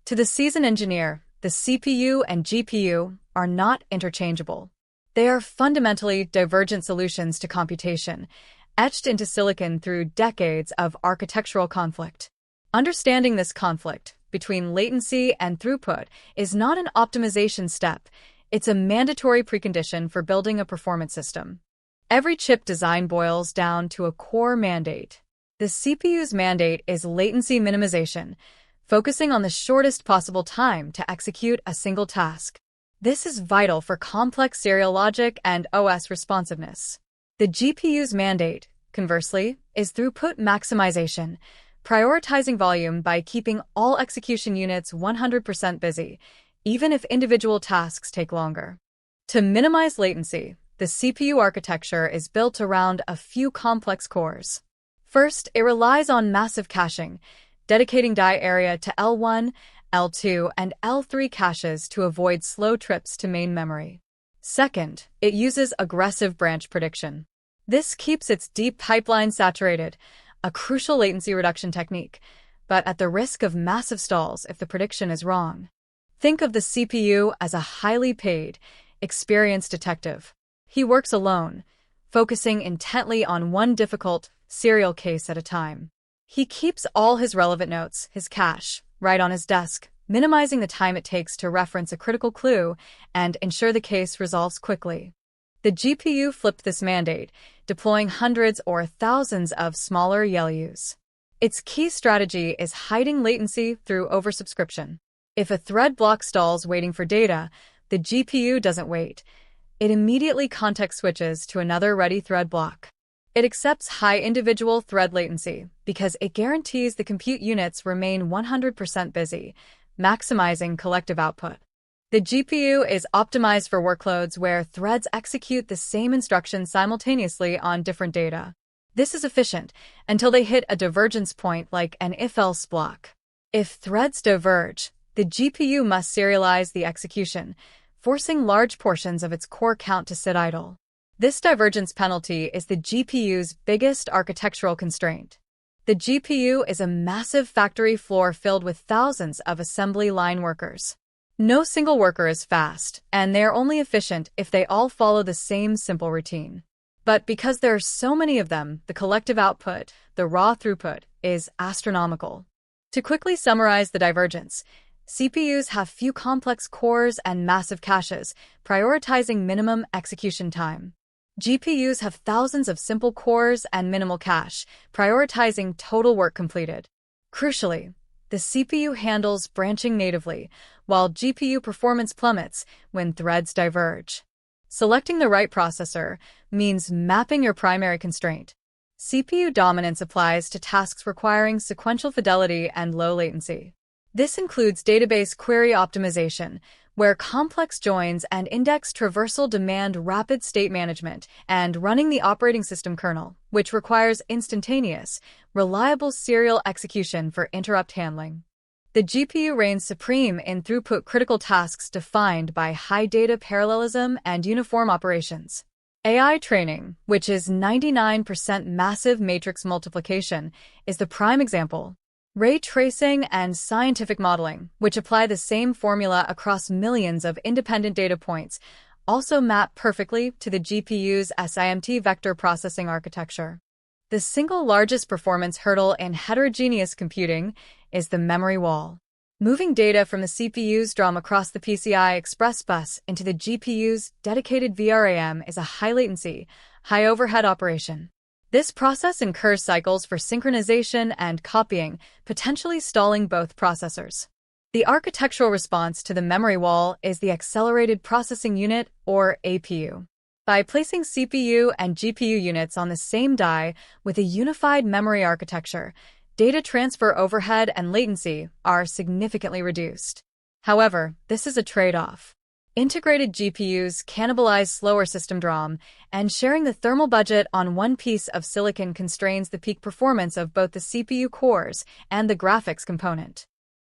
To the seasoned engineer, the CPU and GPU are not interchangeable. They are fundamentally divergent solutions to computation, etched into silicon through decades of architectural conflict. Understanding this conflict between latency and throughput is not an optimization step, it's a mandatory precondition for building a performance system. Every chip design boils down to a core mandate. The CPU's mandate is latency minimization, focusing on the shortest possible time to execute a single task. This is vital for complex serial logic and OS responsiveness. The GPU's mandate, conversely, is throughput maximization, prioritizing volume by keeping all execution units 100% busy, even if individual tasks take longer. To minimize latency, the CPU architecture is built around a few complex cores. First, it relies on massive caching, dedicating die area to L1, L2, and L3 caches to avoid slow trips to main memory. Second, it uses aggressive branch prediction. This keeps its deep pipeline saturated, a crucial latency reduction technique, but at the risk of massive stalls if the prediction is wrong. Think of the CPU as a highly paid, experienced detective. He works alone, focusing intently on one difficult, serial case at a time. He keeps all his relevant notes, his cache, right on his desk, minimizing the time it takes to reference a critical clue and ensure the case resolves quickly. The GPU flipped this mandate, deploying hundreds or thousands of smaller YLUs. Its key strategy is hiding latency through oversubscription. If a thread block stalls waiting for data, the GPU doesn't wait. It immediately context switches to another ready thread block. It accepts high individual thread latency because it guarantees the compute units remain 100% busy, maximizing collective output. The GPU is optimized for workloads where threads execute the same instruction simultaneously on different data. This is efficient until they hit a divergence point like an if-else block. If threads diverge, the GPU must serialize the execution, forcing large portions of its core count to sit idle. This divergence penalty is the GPU's biggest architectural constraint. The GPU is a massive factory floor filled with thousands of assembly line workers. No single worker is fast, and they are only efficient if they all follow the same simple routine. But because there are so many of them, the collective output, the raw throughput, is astronomical. To quickly summarize the divergence, CPUs have few complex cores and massive caches, prioritizing minimum execution time. GPUs have thousands of simple cores and minimal cache, prioritizing total work completed. Crucially, the CPU handles branching natively, while GPU performance plummets when threads diverge. Selecting the right processor means mapping your primary constraint. CPU dominance applies to tasks requiring sequential fidelity and low latency. This includes database query optimization, where complex joins and index traversal demand rapid state management, and running the operating system kernel, which requires instantaneous, reliable serial execution for interrupt handling. The GPU reigns supreme in throughput critical tasks defined by high data parallelism and uniform operations. AI training, which is 99% massive matrix multiplication, is the prime example. Ray tracing and scientific modeling, which apply the same formula across millions of independent data points, also map perfectly to the GPU's SIMT vector processing architecture. The single largest performance hurdle in heterogeneous computing is the memory wall. Moving data from the CPU's DRAM across the PCI Express bus into the GPU's dedicated VRAM is a high-latency, high-overhead operation. This process incurs cycles for synchronization and copying, potentially stalling both processors. The architectural response to the memory wall is the Accelerated Processing Unit, or APU. By placing CPU and GPU units on the same die with a unified memory architecture, data transfer overhead and latency are significantly reduced. However, this is a trade-off. Integrated GPUs cannibalize slower system DRAM, and sharing the thermal budget on one piece of silicon constrains the peak performance of both the CPU cores and the graphics component.